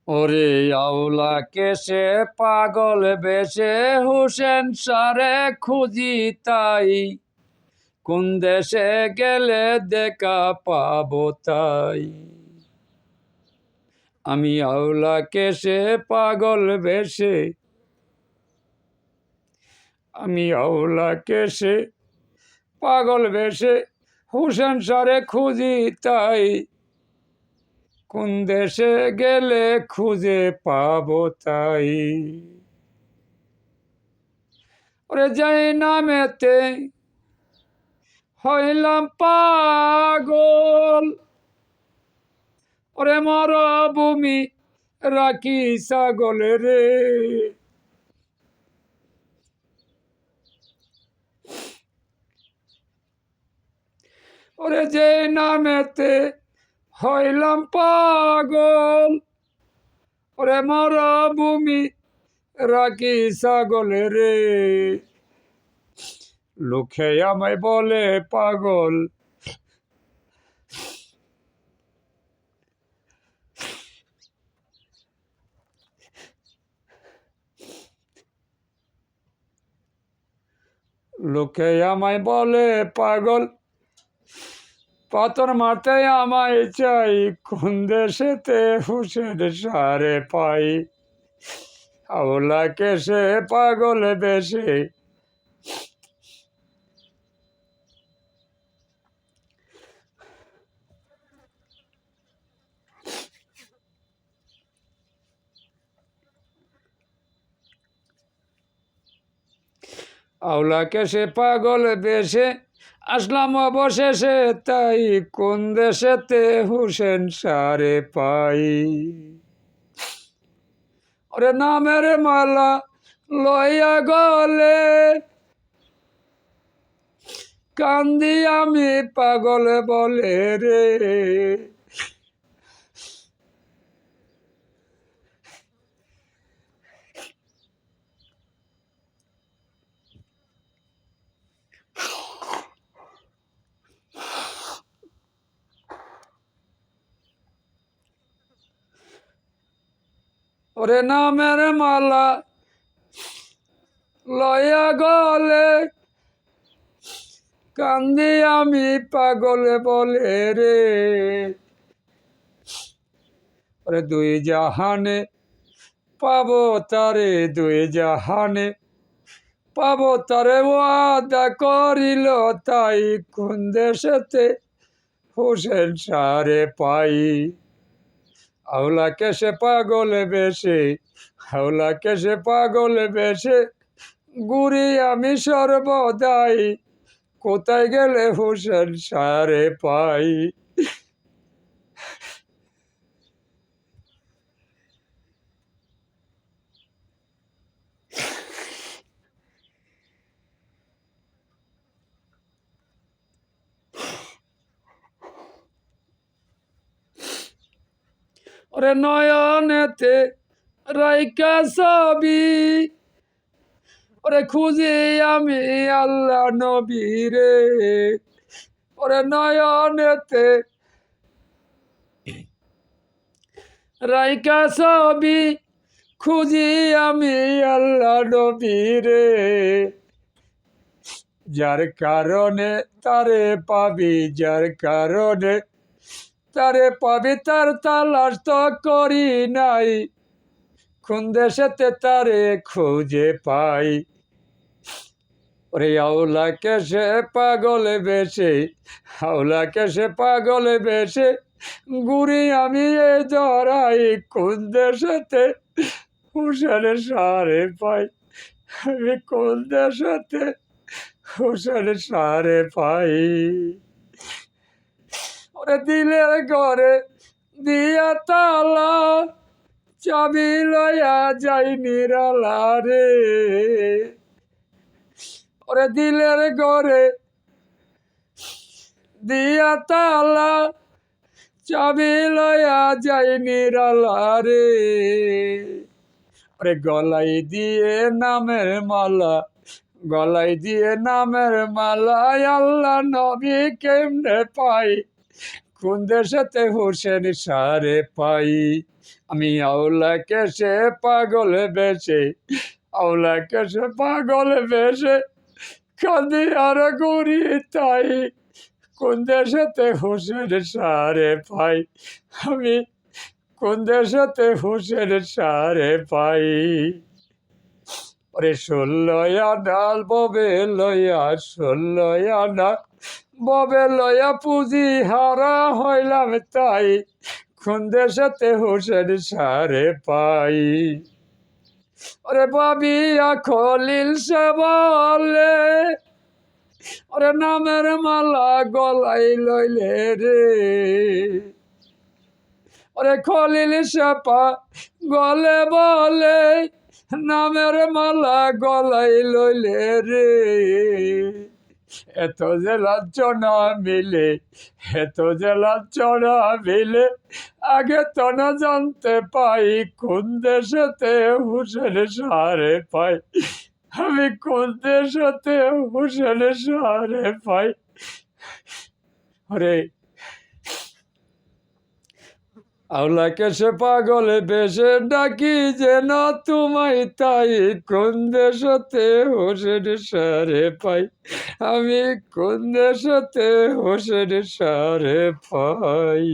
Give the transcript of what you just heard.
ওরে আওলা কেসে পাগল বেশে হুসেন সারে খুঁজি তাই, কোন দেশে গেলে দেখা পাবো তাই। আমি আওলা কেসে পাগল বেশে, আমি আওলা কেসে পাগল বেশে হুসেন সারে খুঁজি তাই, কোন দেশে গেলে খুঁজে পাবো তাই। ওরে যাই নামেতে হইলাম পাগল, ওরে মরভূমি রাখি ছাগল রে। ওরে যে নামেতে হইলাম পাগল, ওরে মরভূমি রাখি ছাগল রে। লোকে আমায় বলে পাগল, লোকে আমায় বলে পাগল, পাথর মারতে আমায় চাই, কোন দেশেতে হুসেন সারে পাই। আওলা কেসে পাগল বেশে, আওলা কেসে পাগল বেশে আসলাম অবশেষে তাই, কোন দেশেতে হুসেন সারে পাই। ওরে নামের মালা লইয়া গলে কান্দি আমি পাগল বলে রে। ওরে নামের মালা লইয়া গলে কান্দি আমি পাগল বলে রে। ওরে দুই জাহানে পাবো তারে, দুই জাহানে পাবো তারে ওয়াদা করিল তাই, কোন দেশেতে হুসেন সারে পাই। আওলা কেসে পাগল বেশে, আওলা কেসে পাগল বেশে ঘুরি আমি সর্বদাই, কোথায় গেলে হুসেন সারে পাই। ওরে নয়নেতে রাইকা ছবি, ওরে খুঁজি আমি আল্লাহ নবী রে। ওরে নয়নেতে রাইকা ছবি খুঁজি আমি আল্লাহ নবী রে। যার কারণে তারে পাবি, যার কারণে তারে পাবি, তার তালাশ তো করি নাই, কোন দেশেতে তারে খুঁজে পাই। ওরে আওলা কেসে পাগল বেশে, আওলা কেসে পাগল বেশে ঘুরি আমি এ ধরাই, কোন দেশেতে হুসেন সারে পাই। আমি কোন দেশেতে হুসেন সারে পাই। ওরে দিলের ঘরে দিয়া তালা, চাবি লইয়া যাই নিরালা রে। ওরে দিলের ঘরে দিয়া তালা, চাবি লইয়া যাই নিরালা রে। ওরে গলাই দিয়ে নামের মালা, গলাই দিয়ে নামের মালা আল্লাহ নবী কেমনে পাই, কোন দেশেতে হোসেন সারে পাই। আমি আওলাকে সে পাগল বেশে, আওলাকে সে পাগল বেশে কাঁদি আর গড়ি তাই। কোন দেশেতে হোসেন সারে পাই, আমি কোন দেশেতে হোসেন সারে পাই। ওরে ১৬ আনাল ববে লইয়া, ১৬ আনাল ববে লইয়া পুঁজি হারা হইলাম তাই। কোন দেশেতে হোসেন সারে পাই। ওরে ভাবিয়া খলিল সে বলে, ওরে নামের মালা গলাই লইলে রে। ওরে খলিল সাপা গলে বলে, নামের মালা গলাই লইলে রে। এত যে লাঞ্ছনা মিলে, এত যে লাঞ্ছনা মিলে, আগে তো না জানতে পাই। কোন দেশেতে হোসেন সারে পাই, আমি কোন দেশেতে হোসেন সারে পাই। ওরে আওলাকে সে পাগল বেশে ডাকি যেন তোমায় তাই। কোন দেশেতে হোসেন সারে পাই, আমি কোন দেশেতে হোসেন সারে পাই।